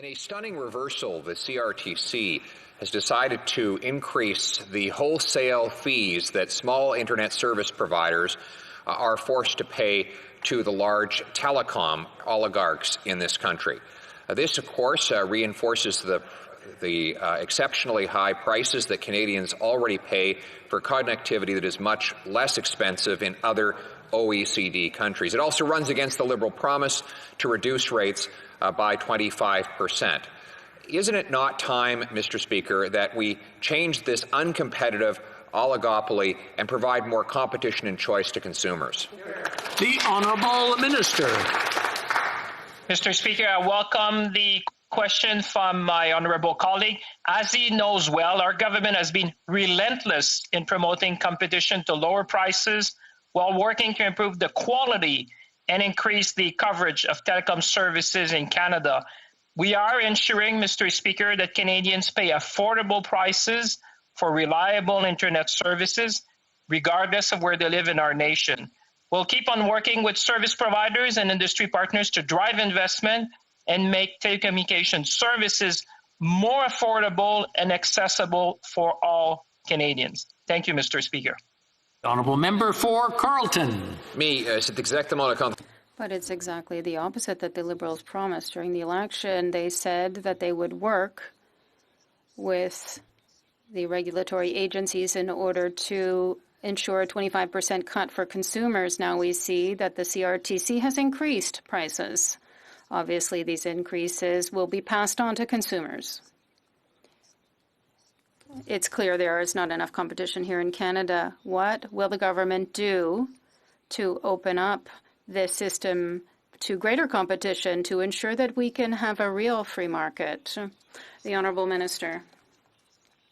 In a stunning reversal, the CRTC has decided to increase the wholesale fees that small internet service providers are forced to pay to the large telecom oligarchs in this country. This, of course, reinforces the exceptionally high prices that Canadians already pay for connectivity that is much less expensive in other OECD countries. It also runs against the Liberal promise to reduce rates by 25%. Isn't it not time, Mr. Speaker, that we change this uncompetitive oligopoly and provide more competition and choice to consumers? The Honourable Minister. Mr. Speaker, I welcome the question from my honourable colleague. As he knows well, our government has been relentless in promoting competition to lower prices while working to improve the quality and increase the coverage of telecom services in Canada. We are ensuring, Mr. Speaker, that Canadians pay affordable prices for reliable internet services, regardless of where they live in our nation. We'll keep on working with service providers and industry partners to drive investment and make telecommunication services more affordable and accessible for all Canadians. Thank you, Mr. Speaker. Honourable Member for Carleton. But it's exactly the opposite that the Liberals promised. During the election, they said that they would work with the regulatory agencies in order to ensure a 25% cut for consumers. Now we see that the CRTC has increased prices. Obviously, these increases will be passed on to consumers. It's clear there is not enough competition here in Canada. What will the government do to open up this system to greater competition to ensure that we can have a real free market? The Honourable Minister.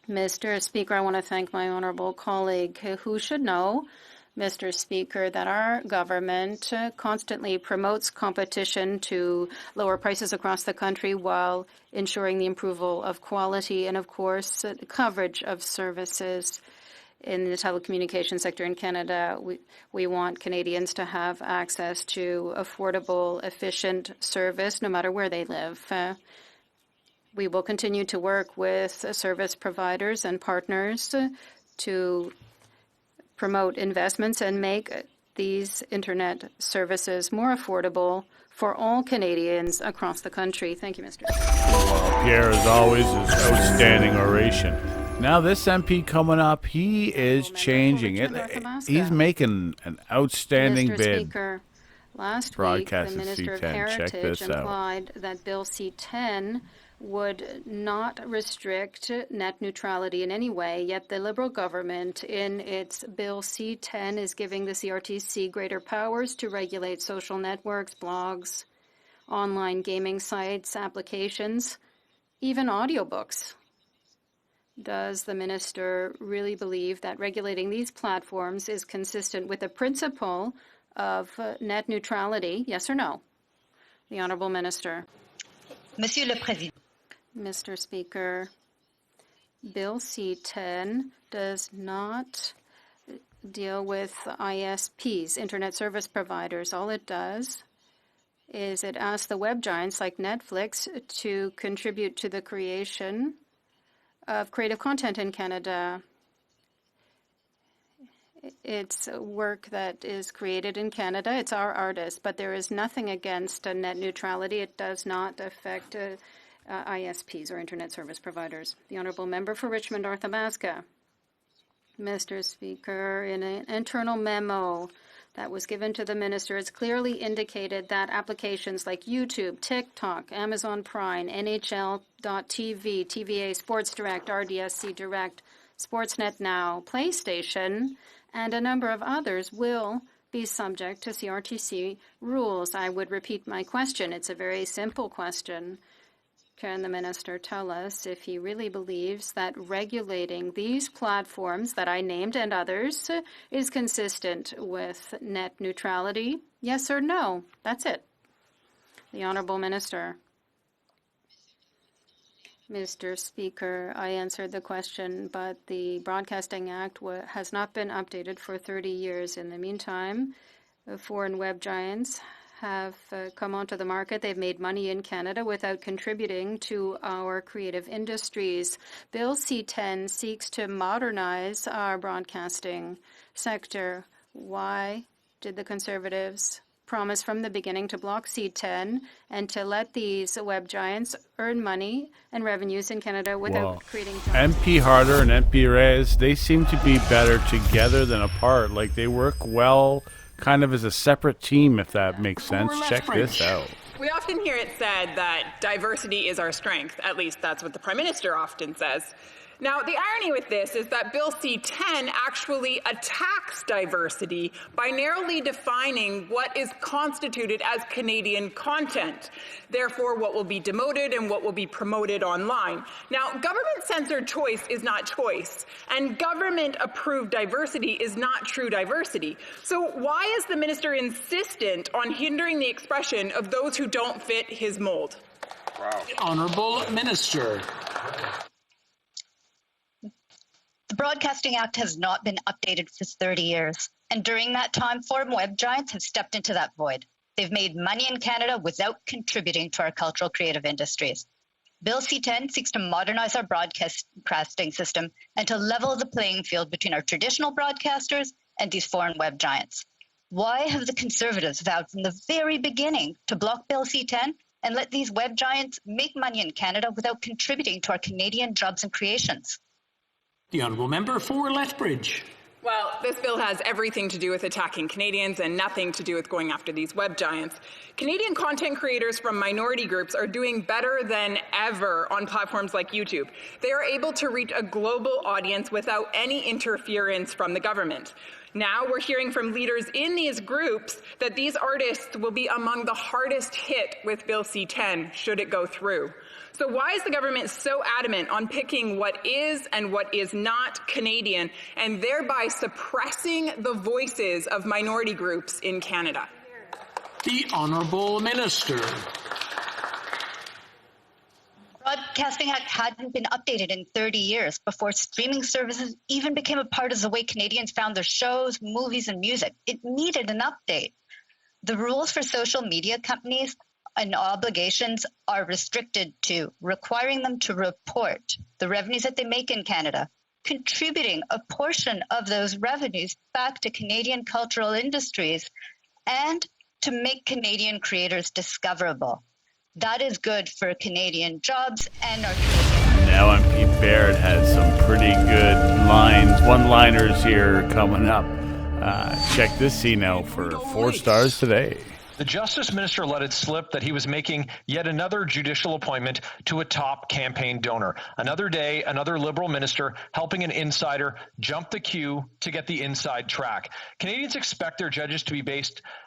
Mr. Speaker, I want to thank my honourable colleague who should know, Mr. Speaker, that our government constantly promotes competition to lower prices across the country while ensuring the improvement of quality and, of course, the coverage of services in the telecommunications sector in Canada. We want Canadians to have access to affordable, efficient service no matter where they live. We will continue to work with service providers and partners to promote investments and make these internet services more affordable for all Canadians across the country. Thank you, Mr. Speaker. Well, Pierre, as always, is outstanding oration. Now, this MP coming up, he is changing it. He's making an outstanding Mr. bid. Speaker, last week, the Broadcast Minister of C10. Check Heritage this out. implied that Bill C-10 would not restrict net neutrality in any way, yet the Liberal government in its Bill C-10 is giving the CRTC greater powers to regulate social networks, blogs, online gaming sites, applications, even audiobooks. Does the minister really believe that regulating these platforms is consistent with the principle of net neutrality? Yes or no? The Honourable Minister. Monsieur le Président. Mr. Speaker, Bill C-10 does not deal with ISPs, Internet Service Providers. All it does is it asks the web giants like Netflix to contribute to the creation of creative content in Canada. It's work that is created in Canada. It's our artists, but there is nothing against net neutrality. It does not affect ISPs or Internet Service Providers. The Honourable Member for Richmond North Athabasca. Mr. Speaker, in an internal memo that was given to the minister, it's clearly indicated that applications like YouTube, TikTok, Amazon Prime, NHL.tv, TVA, Sports Direct, RDSC Direct, Sportsnet Now, PlayStation, and a number of others will be subject to CRTC rules. I would repeat my question. It's a very simple question. Can the minister tell us if he really believes that regulating these platforms that I named and others is consistent with net neutrality? Yes or no? That's it. The Honourable Minister. Mr. Speaker, I answered the question, but the Broadcasting Act has not been updated for 30 years. In the meantime, foreign web giants have come onto the market. They've made money in Canada without contributing to our creative industries. Bill C-10 seeks to modernize our broadcasting sector. Why did the Conservatives promise from the beginning to block C-10 and to let these web giants earn money and revenues in Canada without creating jobs? MP Harder and MP Reyes, they seem to be better together than apart. Like, they work well kind of as a separate team, if that makes sense. Check this out. We often hear it said that diversity is our strength. At least that's what the Prime Minister often says. Now, the irony with this is that Bill C-10 actually attacks diversity by narrowly defining what is constituted as Canadian content, therefore what will be demoted and what will be promoted online. Now, government-censored choice is not choice, and government-approved diversity is not true diversity. So why is the minister insistent on hindering the expression of those who don't fit his mold? Wow. Honourable Minister. The Broadcasting Act has not been updated for 30 years, and during that time, foreign web giants have stepped into that void. They've made money in Canada without contributing to our cultural creative industries. Bill C-10 seeks to modernize our broadcasting system and to level the playing field between our traditional broadcasters and these foreign web giants. Why have the Conservatives vowed from the very beginning to block Bill C-10 and let these web giants make money in Canada without contributing to our Canadian jobs and creations? The Honourable Member for Lethbridge. Well, this bill has everything to do with attacking Canadians and nothing to do with going after these web giants. Canadian content creators from minority groups are doing better than ever on platforms like YouTube. They are able to reach a global audience without any interference from the government. Now we're hearing from leaders in these groups that these artists will be among the hardest hit with Bill C-10 should it go through. So why is the government so adamant on picking what is and what is not Canadian and thereby suppressing the voices of minority groups in Canada? The Honourable Minister. Broadcasting Act hadn't been updated in 30 years before streaming services even became a part of the way Canadians found their shows, movies, and music. It needed an update. The rules for social media companies and obligations are restricted to requiring them to report the revenues that they make in Canada, contributing a portion of those revenues back to Canadian cultural industries, and to make Canadian creators discoverable. That is good for Canadian jobs and our Canadian... Now MP Baird has some pretty good one-liners here coming up. Check this scene out for 4 stars today. The Justice Minister let it slip that he was making yet another judicial appointment to a top campaign donor. Another day, another Liberal minister helping an insider jump the queue to get the inside track. Canadians expect their judges to be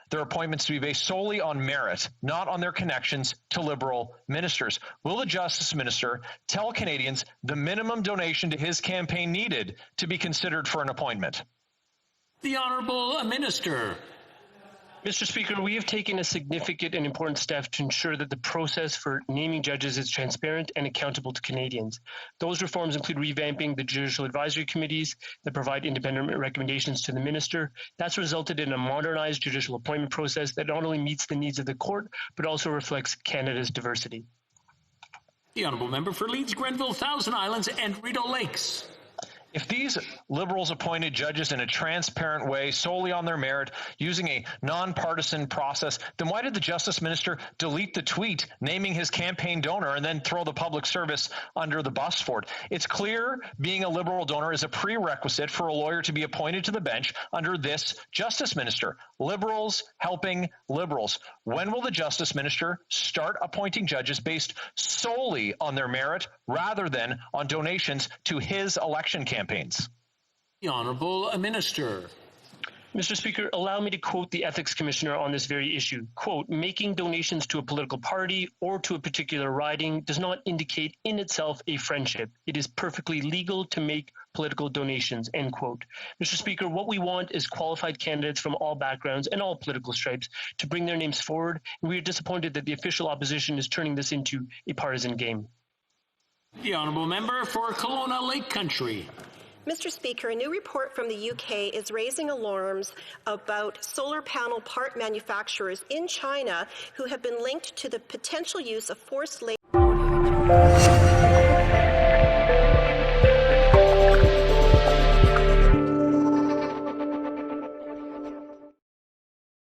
their appointments to be based solely on merit, not on their connections to Liberal ministers. Will the Justice Minister tell Canadians the minimum donation to his campaign needed to be considered for an appointment? The Honourable Minister. Mr. Speaker, we have taken a significant and important step to ensure that the process for naming judges is transparent and accountable to Canadians. Those reforms include revamping the judicial advisory committees that provide independent recommendations to the minister. That's resulted in a modernized judicial appointment process that not only meets the needs of the court, but also reflects Canada's diversity. The Honourable Member for Leeds, Grenville, Thousand Islands and Rideau Lakes. If these Liberals appointed judges in a transparent way, solely on their merit, using a nonpartisan process, then why did the Justice Minister delete the tweet naming his campaign donor and then throw the public service under the bus for it? It's clear being a Liberal donor is a prerequisite for a lawyer to be appointed to the bench under this Justice Minister. Liberals helping Liberals. When will the Justice Minister start appointing judges based solely on their merit rather than on donations to his election campaigns? The Honourable Minister. Mr. Speaker, allow me to quote the Ethics Commissioner on this very issue. Quote, making donations to a political party or to a particular riding does not indicate in itself a friendship. It is perfectly legal to make political donations, end quote. Mr. Speaker, what we want is qualified candidates from all backgrounds and all political stripes to bring their names forward, and we are disappointed that the official opposition is turning this into a partisan game. The Honourable Member for Kelowna Lake Country. Mr. Speaker, a new report from the UK is raising alarms about solar panel part manufacturers in China who have been linked to the potential use of forced labor.